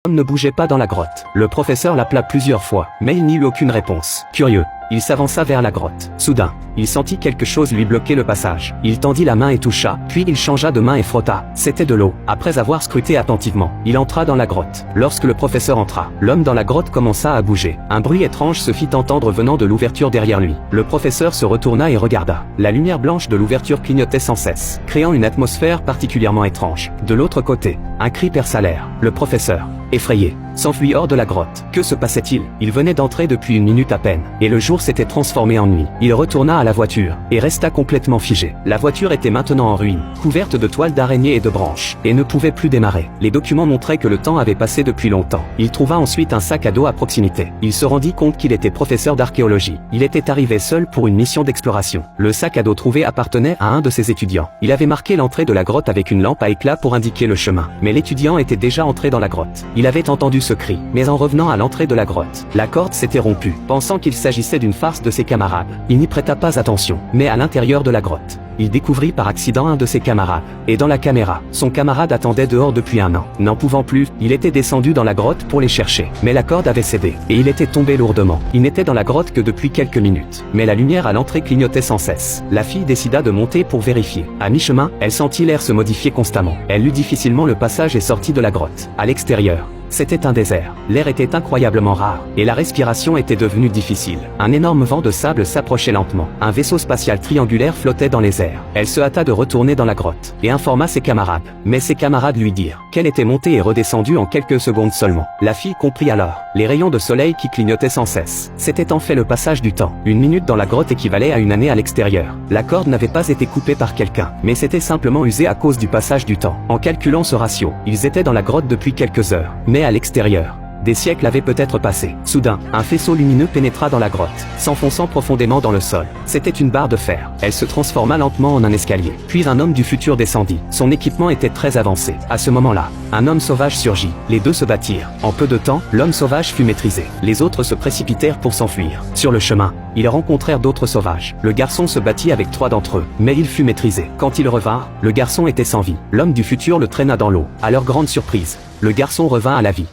L'homme ne bougeait pas dans la grotte. Le professeur l'appela plusieurs fois, mais il n'y eut aucune réponse. Curieux, il s'avança vers la grotte. Soudain, il sentit quelque chose lui bloquer le passage. Il tendit la main et toucha, puis il changea de main et frotta. C'était de l'eau. Après avoir scruté attentivement, il entra dans la grotte. Lorsque le professeur entra, l'homme dans la grotte commença à bouger. Un bruit étrange se fit entendre venant de l'ouverture derrière lui. Le professeur se retourna et regarda. La lumière blanche de l'ouverture clignotait sans cesse, créant une atmosphère particulièrement étrange. De l'autre côté, un cri perça l'air. Le professeur, effrayé, s'enfuit hors de la grotte. Que se passait-il? Il venait d'entrer depuis une minute à peine, et le jour s'était transformé en nuit. Il retourna à la voiture, et resta complètement figé. La voiture était maintenant en ruine, couverte de toiles d'araignée et de branches, et ne pouvait plus démarrer. Les documents montraient que le temps avait passé depuis longtemps. Il trouva ensuite un sac à dos à proximité. Il se rendit compte qu'il était professeur d'archéologie. Il était arrivé seul pour une mission d'exploration. Le sac à dos trouvé appartenait à un de ses étudiants. Il avait marqué l'entrée de la grotte avec une lampe à éclat pour indiquer le chemin. Mais l'étudiant était déjà entré dans la grotte. Il avait entendu ce cri, mais en revenant à l'entrée de la grotte, la corde s'était rompue. Pensant qu'il s'agissait d'une farce de ses camarades, il n'y prêta pas attention. Mais à l'intérieur de la grotte, il découvrit par accident un de ses camarades. Et dans la caméra, son camarade attendait dehors depuis un an. N'en pouvant plus, il était descendu dans la grotte pour les chercher. Mais la corde avait cédé, et il était tombé lourdement. Il n'était dans la grotte que depuis quelques minutes. Mais la lumière à l'entrée clignotait sans cesse. La fille décida de monter pour vérifier. À mi-chemin, elle sentit l'air se modifier constamment. Elle lut difficilement le passage et sortit de la grotte. À l'extérieur, c'était un désert. L'air était incroyablement rare, et la respiration était devenue difficile. Un énorme vent de sable s'approchait lentement. Un vaisseau spatial triangulaire flottait dans les airs. Elle se hâta de retourner dans la grotte, et informa ses camarades. Mais ses camarades lui dirent qu'elle était montée et redescendue en quelques secondes seulement. La fille comprit alors les rayons de soleil qui clignotaient sans cesse. C'était en fait le passage du temps. Une minute dans la grotte équivalait à une année à l'extérieur. La corde n'avait pas été coupée par quelqu'un, mais c'était simplement usée à cause du passage du temps. En calculant ce ratio, ils étaient dans la grotte depuis quelques heures. Mais à l'extérieur, des siècles avaient peut-être passé. Soudain, un faisceau lumineux pénétra dans la grotte, s'enfonçant profondément dans le sol. C'était une barre de fer. Elle se transforma lentement en un escalier. Puis un homme du futur descendit. Son équipement était très avancé. À ce moment-là, un homme sauvage surgit. Les deux se battirent. En peu de temps, l'homme sauvage fut maîtrisé. Les autres se précipitèrent pour s'enfuir. Sur le chemin, ils rencontrèrent d'autres sauvages. Le garçon se battit avec 3 d'entre eux, mais il fut maîtrisé. Quand ils revinrent, le garçon était sans vie. L'homme du futur le traîna dans l'eau. À leur grande surprise, le garçon revint à la vie.